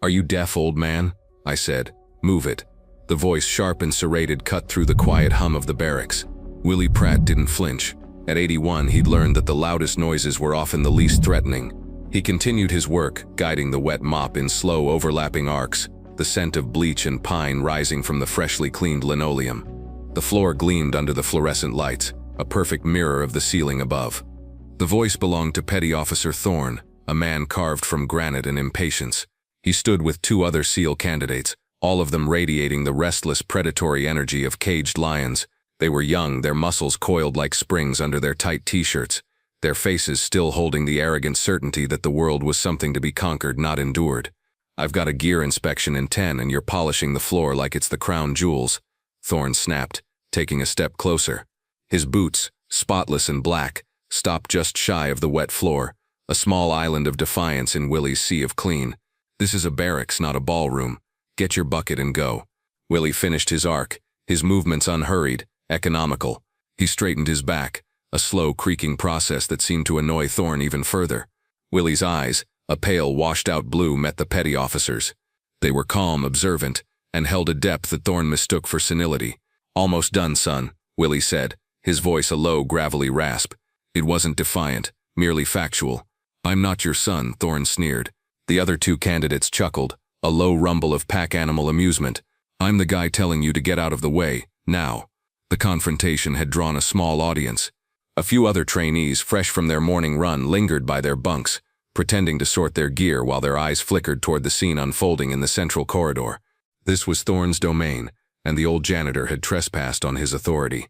"Are you deaf, old man?" I said. "Move it." The voice, sharp and serrated, cut through the quiet hum of the barracks. Willie Pratt didn't flinch. At 81, he'd learned that the loudest noises were often the least threatening. He continued his work, guiding the wet mop in slow, overlapping arcs, the scent of bleach and pine rising from the freshly cleaned linoleum. The floor gleamed under the fluorescent lights, a perfect mirror of the ceiling above. The voice belonged to Petty Officer Thorne, a man carved from granite and impatience. He stood with 2 other SEAL candidates, all of them radiating the restless, predatory energy of caged lions. They were young, their muscles coiled like springs under their tight t-shirts, their faces still holding the arrogant certainty that the world was something to be conquered, not endured. "I've got a gear inspection in 10 and you're polishing the floor like it's the crown jewels," Thorne snapped, taking a step closer. His boots, spotless and black, stopped just shy of the wet floor, a small island of defiance in Willie's sea of clean. "This is a barracks, not a ballroom. Get your bucket and go." Willie finished his arc, his movements unhurried, economical. He straightened his back, a slow creaking process that seemed to annoy Thorne even further. Willie's eyes, a pale, washed-out blue, met the petty officer's. They were calm, observant, and held a depth that Thorne mistook for senility. "Almost done, son," Willie said, his voice a low, gravelly rasp. It wasn't defiant, merely factual. "I'm not your son," Thorne sneered. The other 2 candidates chuckled, a low rumble of pack-animal amusement. "I'm the guy telling you to get out of the way, now." The confrontation had drawn a small audience. A few other trainees, fresh from their morning run, lingered by their bunks, pretending to sort their gear while their eyes flickered toward the scene unfolding in the central corridor. This was Thorne's domain, and the old janitor had trespassed on his authority.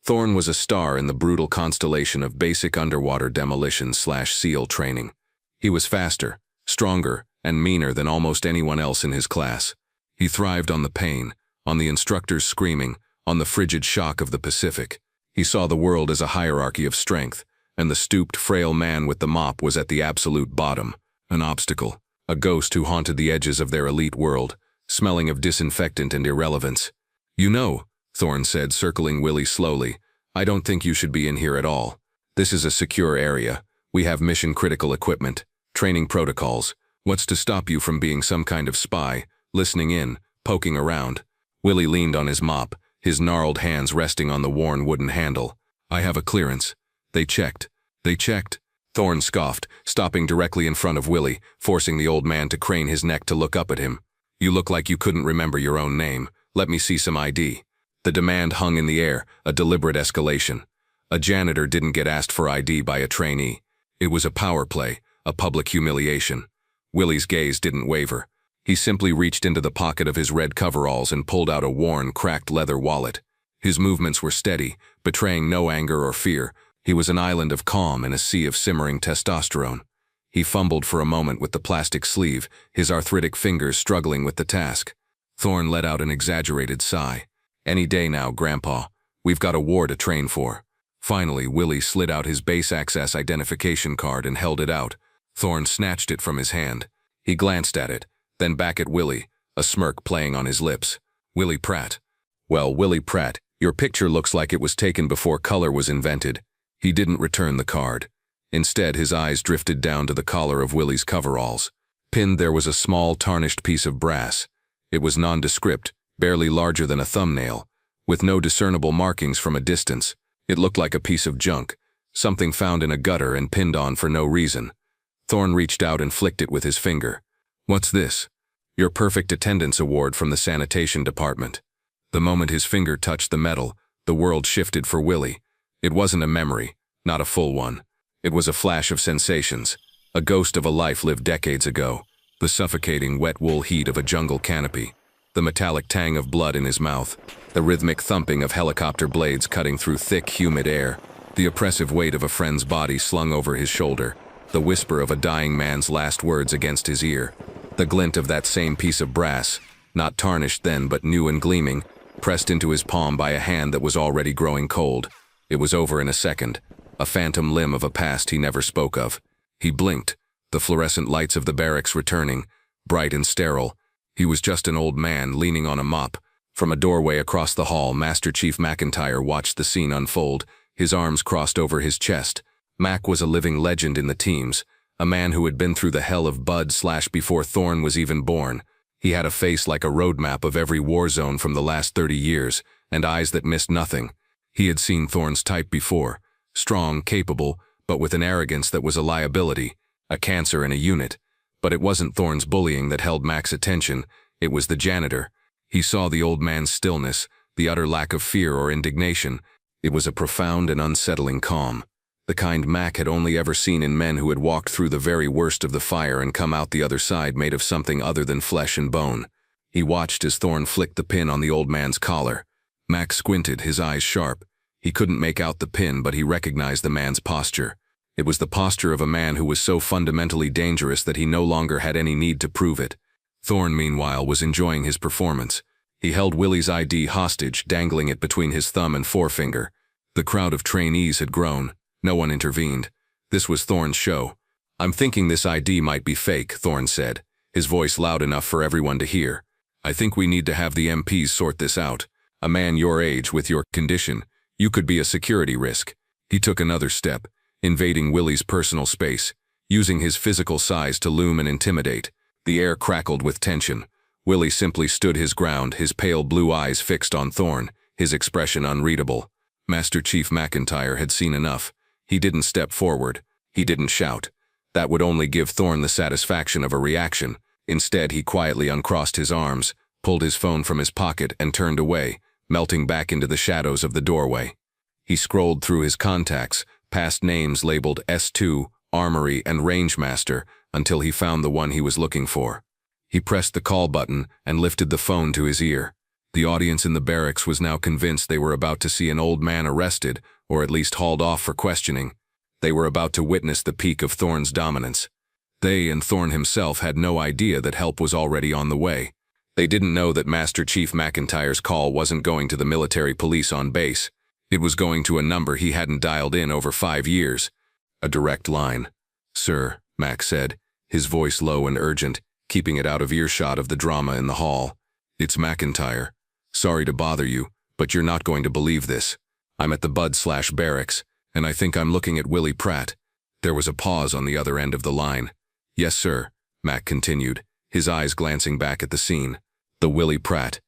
Thorne was a star in the brutal constellation of basic underwater demolition/SEAL training. He was faster, stronger, and meaner than almost anyone else in his class. He thrived on the pain, on the instructors screaming, on the frigid shock of the Pacific. He saw the world as a hierarchy of strength, and the stooped, frail man with the mop was at the absolute bottom, an obstacle, a ghost who haunted the edges of their elite world, smelling of disinfectant and irrelevance. "You know," Thorne said, circling Willie slowly, "I don't think you should be in here at all. This is a secure area. We have mission-critical equipment, training protocols. What's to stop you from being some kind of spy, listening in, poking around?" Willie leaned on his mop, his gnarled hands resting on the worn wooden handle. "I have a clearance." They checked. Thorne scoffed, stopping directly in front of Willie, forcing the old man to crane his neck to look up at him. "You look like you couldn't remember your own name. Let me see some ID." The demand hung in the air, a deliberate escalation. A janitor didn't get asked for ID by a trainee. It was a power play, a public humiliation. Willie's gaze didn't waver. He simply reached into the pocket of his red coveralls and pulled out a worn, cracked leather wallet. His movements were steady, betraying no anger or fear. He was an island of calm in a sea of simmering testosterone. He fumbled for a moment with the plastic sleeve, his arthritic fingers struggling with the task. Thorne let out an exaggerated sigh. "Any day now, Grandpa. We've got a war to train for." Finally, Willie slid out his base access identification card and held it out. Thorne snatched it from his hand. He glanced at it, then back at Willie, a smirk playing on his lips. "Willie Pratt." "Well, Willie Pratt, your picture looks like it was taken before color was invented." He didn't return the card. Instead, his eyes drifted down to the collar of Willie's coveralls. Pinned there was a small, tarnished piece of brass. It was nondescript, barely larger than a thumbnail, with no discernible markings from a distance. It looked like a piece of junk, something found in a gutter and pinned on for no reason. Thorne reached out and flicked it with his finger. "What's this?" "Your perfect attendance award from the sanitation department." The moment his finger touched the metal, the world shifted for Willie. It wasn't a memory, not a full one. It was a flash of sensations, a ghost of a life lived decades ago, the suffocating wet wool heat of a jungle canopy, the metallic tang of blood in his mouth, the rhythmic thumping of helicopter blades cutting through thick, humid air, the oppressive weight of a friend's body slung over his shoulder, the whisper of a dying man's last words against his ear, the glint of that same piece of brass, not tarnished then but new and gleaming, pressed into his palm by a hand that was already growing cold. It was over in a second, a phantom limb of a past he never spoke of. He blinked, the fluorescent lights of the barracks returning, bright and sterile. He was just an old man leaning on a mop. From a doorway across the hall, Master Chief McIntyre watched the scene unfold, his arms crossed over his chest. Mac was a living legend in the teams, a man who had been through the hell of Bud/ before Thorn was even born. He had a face like a roadmap of every war zone from the last 30 years, and eyes that missed nothing. He had seen Thorn's type before, strong, capable, but with an arrogance that was a liability, a cancer in a unit. But it wasn't Thorn's bullying that held Mac's attention, it was the janitor. He saw the old man's stillness, the utter lack of fear or indignation. It was a profound and unsettling calm, the kind Mac had only ever seen in men who had walked through the very worst of the fire and come out the other side made of something other than flesh and bone. He watched as Thorn flicked the pin on the old man's collar. Mac squinted, his eyes sharp. He couldn't make out the pin, but he recognized the man's posture. It was the posture of a man who was so fundamentally dangerous that he no longer had any need to prove it. Thorn, meanwhile, was enjoying his performance. He held Willie's ID hostage, dangling it between his thumb and forefinger. The crowd of trainees had grown. No one intervened. This was Thorn's show. "I'm thinking this ID might be fake," Thorn said, his voice loud enough for everyone to hear. "I think we need to have the MPs sort this out. A man your age, with your condition, you could be a security risk." He took another step, invading Willie's personal space, using his physical size to loom and intimidate. The air crackled with tension. Willie simply stood his ground, his pale blue eyes fixed on Thorn, his expression unreadable. Master Chief McIntyre had seen enough. He didn't step forward. He didn't shout. That would only give Thorn the satisfaction of a reaction. Instead, he quietly uncrossed his arms, pulled his phone from his pocket, and turned away, melting back into the shadows of the doorway. He scrolled through his contacts, past names labeled S2, Armory, and Rangemaster, until he found the one he was looking for. He pressed the call button and lifted the phone to his ear. The audience in the barracks was now convinced they were about to see an old man arrested, or at least hauled off for questioning. They were about to witness the peak of Thorn's dominance. They and Thorn himself had no idea that help was already on the way. They didn't know that Master Chief McIntyre's call wasn't going to the military police on base. It was going to a number he hadn't dialed in over 5 years. A direct line. "Sir," Mac said, his voice low and urgent, keeping it out of earshot of the drama in the hall. "It's McIntyre. Sorry to bother you, but you're not going to believe this. I'm at the Bud/Barracks, and I think I'm looking at Willie Pratt." There was a pause on the other end of the line. "Yes, sir," Mac continued, his eyes glancing back at the scene. "The Willie Pratt.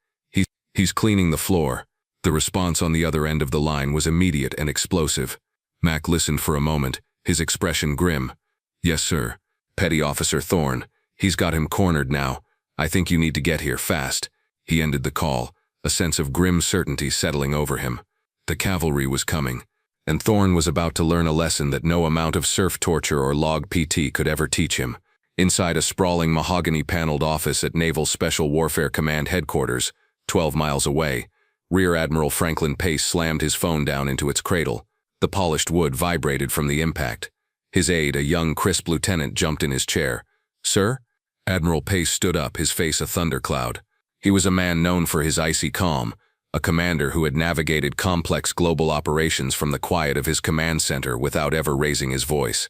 He's cleaning the floor." The response on the other end of the line was immediate and explosive. Mac listened for a moment, his expression grim. "Yes, sir. Petty Officer Thorn. He's got him cornered now. I think you need to get here fast." He ended the call, a sense of grim certainty settling over him. The cavalry was coming, and Thorn was about to learn a lesson that no amount of surf torture or log PT could ever teach him. Inside a sprawling mahogany-paneled office at Naval Special Warfare Command Headquarters, 12 miles away, Rear Admiral Franklin Pace slammed his phone down into its cradle. The polished wood vibrated from the impact. His aide, a young, crisp lieutenant, jumped in his chair. "Sir?" Admiral Pace stood up, his face a thundercloud. He was a man known for his icy calm, a commander who had navigated complex global operations from the quiet of his command center without ever raising his voice.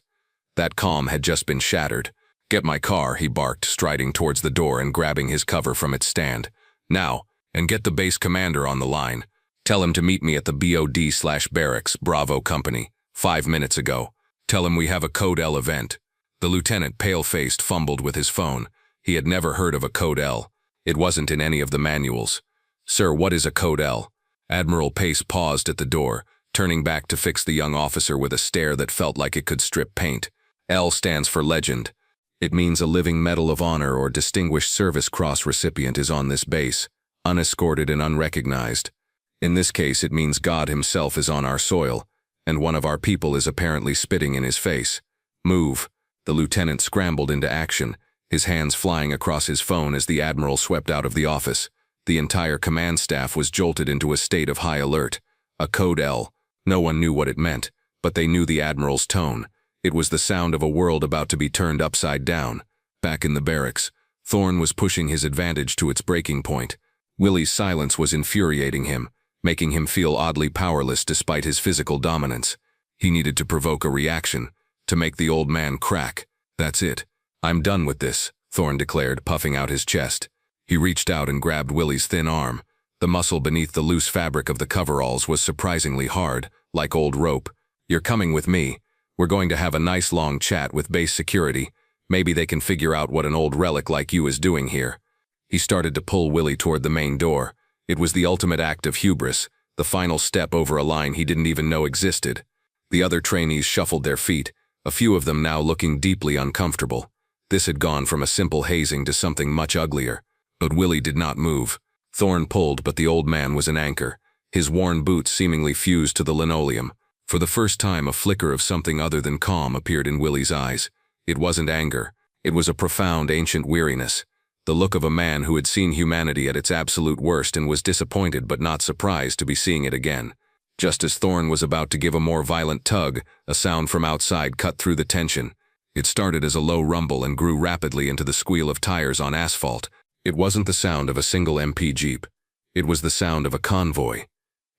That calm had just been shattered. "Get my car," he barked, striding towards the door and grabbing his cover from its stand. "Now, and get the base commander on the line. Tell him to meet me at the BOD/Barracks, Bravo Company, 5 minutes ago. Tell him we have a Code L event." The lieutenant, pale-faced, fumbled with his phone. He had never heard of a Code L. It wasn't in any of the manuals. "Sir, what is a Code L?" Admiral Pace paused at the door, turning back to fix the young officer with a stare that felt like it could strip paint. "L stands for legend. It means a living Medal of Honor or Distinguished Service Cross recipient is on this base, unescorted and unrecognized. In this case, it means God himself is on our soil, and one of our people is apparently spitting in his face. Move." The lieutenant scrambled into action, his hands flying across his phone as the admiral swept out of the office. The entire command staff was jolted into a state of high alert. A Code L. No one knew what it meant, but they knew the admiral's tone. It was the sound of a world about to be turned upside down. Back in the barracks, Thorn was pushing his advantage to its breaking point. Willie's silence was infuriating him, making him feel oddly powerless despite his physical dominance. He needed to provoke a reaction, to make the old man crack. "That's it. I'm done with this," Thorn declared, puffing out his chest. He reached out and grabbed Willie's thin arm. The muscle beneath the loose fabric of the coveralls was surprisingly hard, like old rope. "You're coming with me." We're going to have a nice long chat with base security. Maybe they can figure out what an old relic like you is doing here." He started to pull Willie toward the main door. It was the ultimate act of hubris, the final step over a line he didn't even know existed. The other trainees shuffled their feet, a few of them now looking deeply uncomfortable. This had gone from a simple hazing to something much uglier. But Willie did not move. Thorn pulled, but the old man was an anchor. His worn boots seemingly fused to the linoleum. For the first time, a flicker of something other than calm appeared in Willie's eyes. It wasn't anger. It was a profound, ancient weariness. The look of a man who had seen humanity at its absolute worst and was disappointed but not surprised to be seeing it again. Just as Thorn was about to give a more violent tug, a sound from outside cut through the tension. It started as a low rumble and grew rapidly into the squeal of tires on asphalt. It wasn't the sound of a single MP Jeep. It was the sound of a convoy.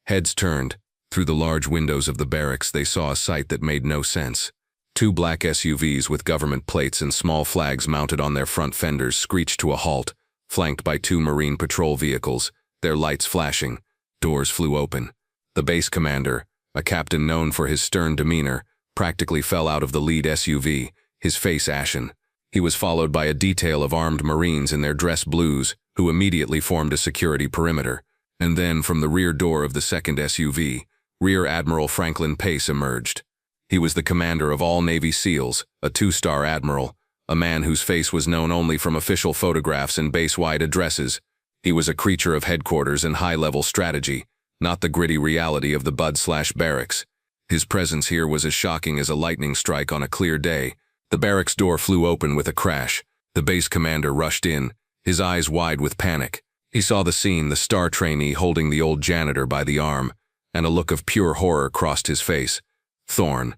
Heads turned. Through the large windows of the barracks, they saw a sight that made no sense. Two black SUVs with government plates and small flags mounted on their front fenders screeched to a halt, flanked by two Marine patrol vehicles, their lights flashing. Doors flew open. The base commander, a captain known for his stern demeanor, practically fell out of the lead SUV, his face ashen. He was followed by a detail of armed Marines in their dress blues, who immediately formed a security perimeter. And then, from the rear door of the second SUV, Rear Admiral Franklin Pace emerged. He was the commander of all Navy SEALs, a two-star admiral, a man whose face was known only from official photographs and base-wide addresses. He was a creature of headquarters and high-level strategy, not the gritty reality of the Bud/Barracks. His presence here was as shocking as a lightning strike on a clear day. The barracks door flew open with a crash. The base commander rushed in, his eyes wide with panic. He saw the scene, the star trainee holding the old janitor by the arm, and a look of pure horror crossed his face. Thorn,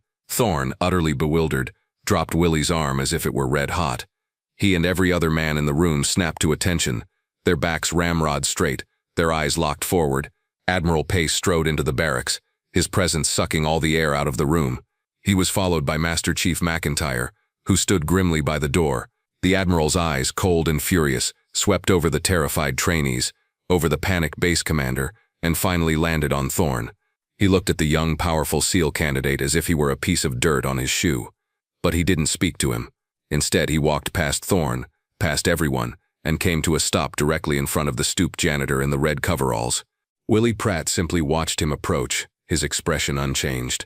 utterly bewildered, dropped Willie's arm as if it were red hot. He and every other man in the room snapped to attention, their backs ramrod straight, their eyes locked forward. Admiral Pace strode into the barracks, his presence sucking all the air out of the room. He was followed by Master Chief McIntyre, who stood grimly by the door. The Admiral's eyes, cold and furious, swept over the terrified trainees, over the panicked base commander, and finally landed on Thorn. He looked at the young, powerful SEAL candidate as if he were a piece of dirt on his shoe. But he didn't speak to him. Instead, he walked past Thorn, past everyone, and came to a stop directly in front of the stooped janitor in the red coveralls. Willie Pratt simply watched him approach, his expression unchanged.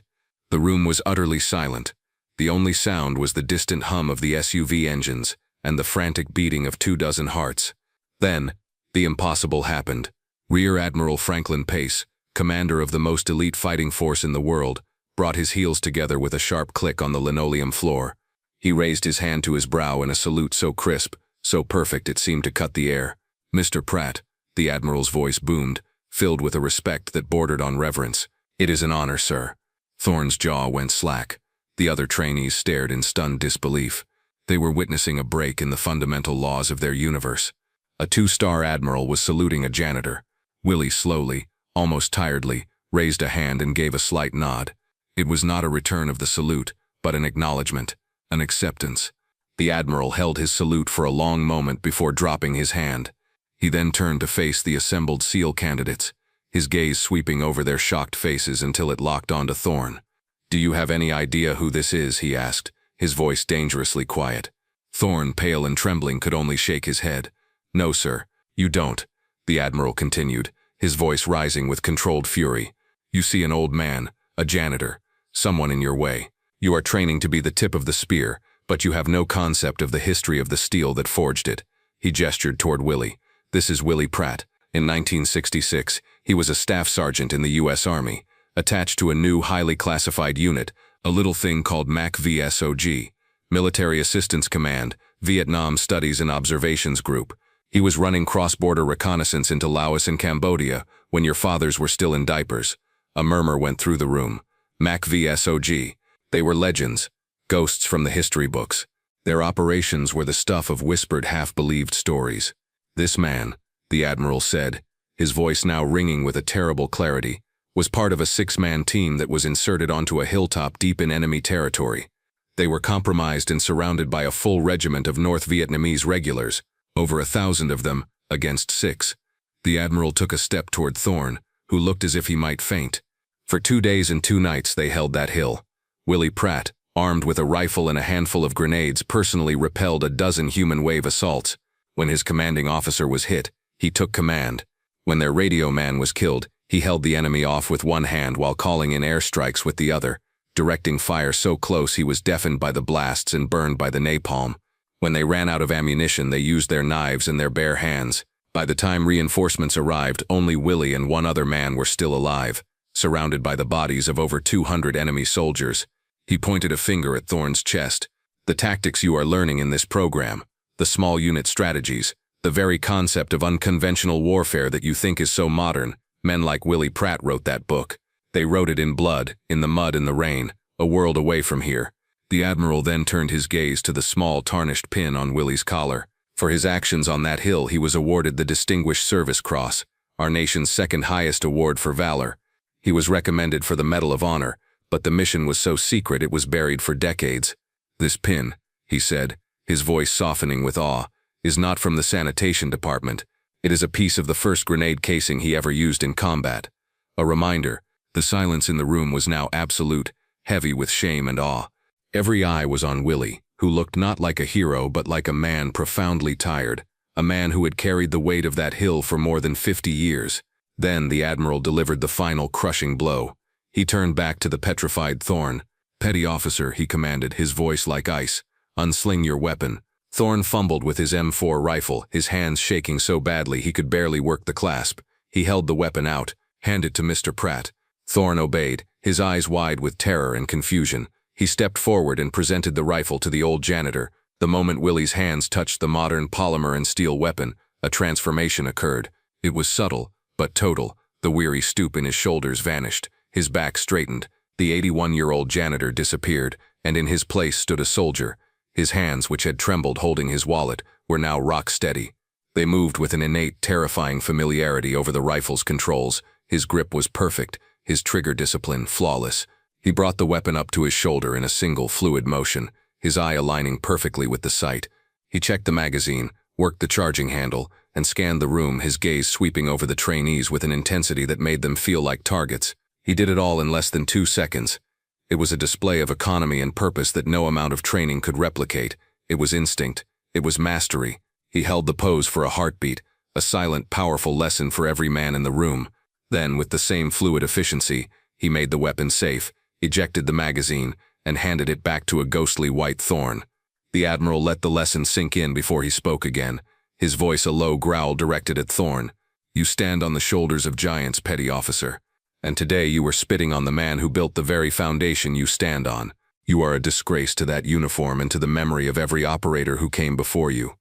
The room was utterly silent. The only sound was the distant hum of the SUV engines and the frantic beating of 24 hearts. Then, the impossible happened. Rear Admiral Franklin Pace, commander of the most elite fighting force in the world, brought his heels together with a sharp click on the linoleum floor. He raised his hand to his brow in a salute so crisp, so perfect it seemed to cut the air. "Mr. Pratt," the Admiral's voice boomed, filled with a respect that bordered on reverence. "It is an honor, sir." Thorn's jaw went slack. The other trainees stared in stunned disbelief. They were witnessing a break in the fundamental laws of their universe. A two-star admiral was saluting a janitor. Willie slowly, almost tiredly, raised a hand and gave a slight nod. It was not a return of the salute, but an acknowledgement, an acceptance. The admiral held his salute for a long moment before dropping his hand. He then turned to face the assembled SEAL candidates, his gaze sweeping over their shocked faces until it locked onto Thorn. "Do you have any idea who this is?" he asked, his voice dangerously quiet. Thorn, pale and trembling, could only shake his head. "No, sir, you don't," the admiral continued, his voice rising with controlled fury. "You see an old man, a janitor, someone in your way. You are training to be the tip of the spear, but you have no concept of the history of the steel that forged it." He gestured toward Willie. "This is Willie Pratt. In 1966, he was a staff sergeant in the U.S. Army, attached to a new, highly classified unit, a little thing called MAC-VSOG, Military Assistance Command, Vietnam Studies and Observations Group. He was running cross-border reconnaissance into Laos and Cambodia when your fathers were still in diapers." A murmur went through the room. MAC-VSOG. They were legends, ghosts from the history books. Their operations were the stuff of whispered, half-believed stories. "This man," the admiral said, his voice now ringing with a terrible clarity, was part of a 6-man team that was inserted onto a hilltop deep in enemy territory. They were compromised and surrounded by a full regiment of North Vietnamese regulars, over 1,000 of them, against 6. The admiral took a step toward Thorn, who looked as if he might faint. For 2 days and 2 nights they held that hill. Willie Pratt, armed with a rifle and a handful of grenades, personally repelled a dozen human wave assaults. When his commanding officer was hit, he took command. When their radio man was killed, he held the enemy off with one hand while calling in airstrikes with the other, directing fire so close he was deafened by the blasts and burned by the napalm. When they ran out of ammunition, they used their knives and their bare hands. By the time reinforcements arrived, only Willie and one other man were still alive, surrounded by the bodies of over 200 enemy soldiers. He pointed a finger at Thorne's chest. The tactics you are learning in this program, the small unit strategies, the very concept of unconventional warfare that you think is so modern, men like Willie Pratt wrote that book. They wrote it in blood, in the mud and the rain, a world away from here. The Admiral then turned his gaze to the small tarnished pin on Willie's collar. For his actions on that hill, he was awarded the Distinguished Service Cross, our nation's second highest award for valor. He was recommended for the Medal of Honor, but the mission was so secret it was buried for decades. This pin, he said, his voice softening with awe, is not from the sanitation department. It is a piece of the first grenade casing he ever used in combat. A reminder. The silence in the room was now absolute, heavy with shame and awe. Every eye was on Willie, who looked not like a hero but like a man profoundly tired, a man who had carried the weight of that hill for more than 50 years. Then the Admiral delivered the final crushing blow. He turned back to the petrified Thorne. "Petty officer," he commanded, his voice like ice, "unsling your weapon." Thorne fumbled with his M4 rifle, his hands shaking so badly he could barely work the clasp. He held the weapon out. "Hand it to Mr. Pratt." Thorne obeyed, his eyes wide with terror and confusion. He stepped forward and presented the rifle to the old janitor. The moment Willie's hands touched the modern polymer and steel weapon, a transformation occurred. It was subtle, but total. The weary stoop in his shoulders vanished. His back straightened. The 81-year-old janitor disappeared, and in his place stood a soldier. His hands, which had trembled holding his wallet, were now rock steady. They moved with an innate, terrifying familiarity over the rifle's controls. His grip was perfect, his trigger discipline flawless. He brought the weapon up to his shoulder in a single fluid motion, his eye aligning perfectly with the sight. He checked the magazine, worked the charging handle, and scanned the room, his gaze sweeping over the trainees with an intensity that made them feel like targets. He did it all in less than 2 seconds. It was a display of economy and purpose that no amount of training could replicate. It was instinct. It was mastery. He held the pose for a heartbeat, a silent, powerful lesson for every man in the room. Then, with the same fluid efficiency, he made the weapon safe, ejected the magazine, and handed it back to a ghostly white Thorne. The Admiral let the lesson sink in before he spoke again, his voice a low growl directed at Thorne. "You stand on the shoulders of giants, petty officer. And today you were spitting on the man who built the very foundation you stand on. You are a disgrace to that uniform and to the memory of every operator who came before you."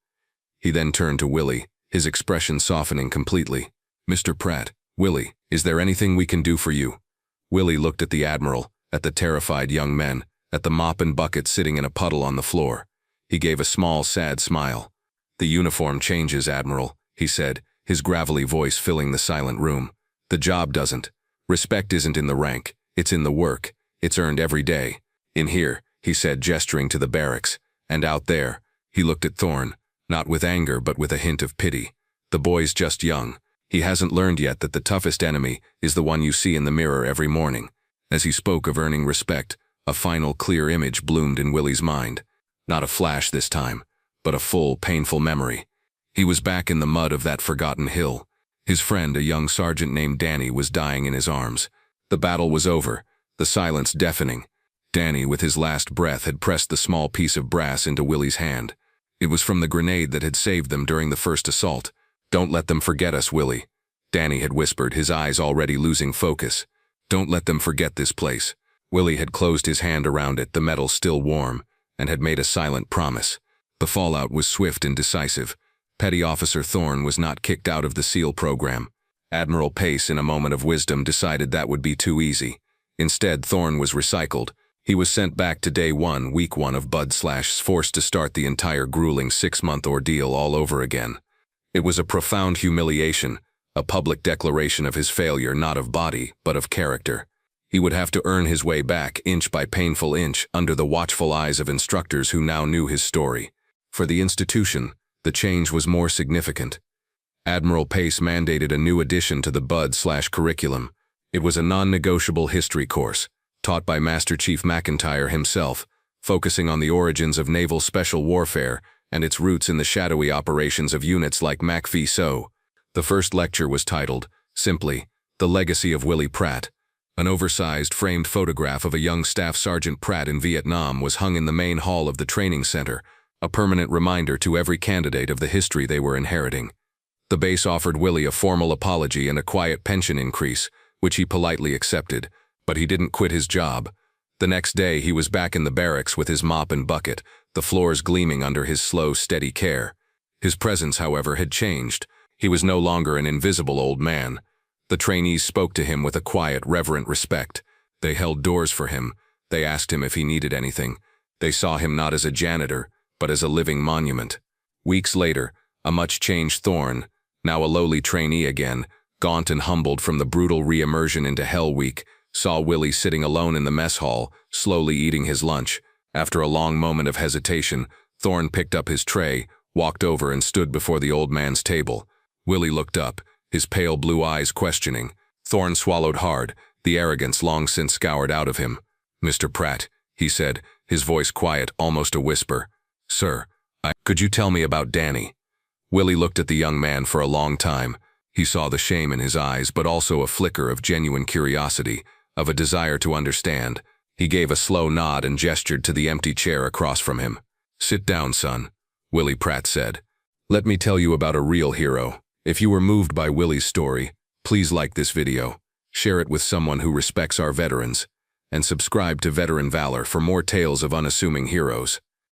He then turned to Willie, his expression softening completely. "Mr. Pratt, Willie, is there anything we can do for you?" Willie looked at the Admiral, at the terrified young men, at the mop and bucket sitting in a puddle on the floor. He gave a small, sad smile. "The uniform changes, Admiral," he said, his gravelly voice filling the silent room. "The job doesn't. Respect isn't in the rank, it's in the work. It's earned every day. In here," he said, gesturing to the barracks, "and out there." He looked at Thorne, not with anger but with a hint of pity. "The boy's just young. He hasn't learned yet that the toughest enemy is the one you see in the mirror every morning." As he spoke of earning respect, a final clear image bloomed in Willie's mind. Not a flash this time, but a full, painful memory. He was back in the mud of that forgotten hill. His friend, a young sergeant named Danny, was dying in his arms. The battle was over, the silence deafening. Danny, with his last breath, had pressed the small piece of brass into Willie's hand. It was from the grenade that had saved them during the first assault. "Don't let them forget us, Willie," Danny had whispered, his eyes already losing focus. "Don't let them forget this place." Willie had closed his hand around it, the metal still warm, and had made a silent promise. The fallout was swift and decisive. Petty Officer Thorne was not kicked out of the SEAL program. Admiral Pace, in a moment of wisdom, decided that would be too easy. Instead, Thorne was recycled. He was sent back to day 1, week 1 of Bud/S, forced to start the entire grueling 6-month ordeal all over again. It was a profound humiliation, a public declaration of his failure not of body, but of character. He would have to earn his way back, inch by painful inch, under the watchful eyes of instructors who now knew his story. For the institution, the change was more significant. Admiral Pace mandated a new addition to the Bud/S curriculum. It was a non-negotiable history course, taught by Master Chief McIntyre himself, focusing on the origins of naval special warfare and its roots in the shadowy operations of units like MACV-SO. The first lecture was titled, simply, The Legacy of Willie Pratt. An oversized framed photograph of a young Staff Sergeant Pratt in Vietnam was hung in the main hall of the training center, a permanent reminder to every candidate of the history they were inheriting. The base offered Willie a formal apology and a quiet pension increase, which he politely accepted, but he didn't quit his job. The next day he was back in the barracks with his mop and bucket, the floors gleaming under his slow, steady care. His presence, however, had changed. He was no longer an invisible old man. The trainees spoke to him with a quiet, reverent respect. They held doors for him. They asked him if he needed anything. They saw him not as a janitor, but as a living monument. Weeks later, a much-changed Thorne, now a lowly trainee again, gaunt and humbled from the brutal re-immersion into Hell Week, saw Willie sitting alone in the mess hall, slowly eating his lunch. After a long moment of hesitation, Thorne picked up his tray, walked over and stood before the old man's table. Willie looked up, his pale blue eyes questioning. Thorne swallowed hard, the arrogance long since scoured out of him. "Mr. Pratt," he said, his voice quiet, almost a whisper. "Sir, could you tell me about Danny?" Willie looked at the young man for a long time. He saw the shame in his eyes, but also a flicker of genuine curiosity, of a desire to understand. He gave a slow nod and gestured to the empty chair across from him. "Sit down, son," Willie Pratt said. "Let me tell you about a real hero. If you were moved by Willie's story, please like this video, share it with someone who respects our veterans, and subscribe to Veteran Valor for more tales of unassuming heroes."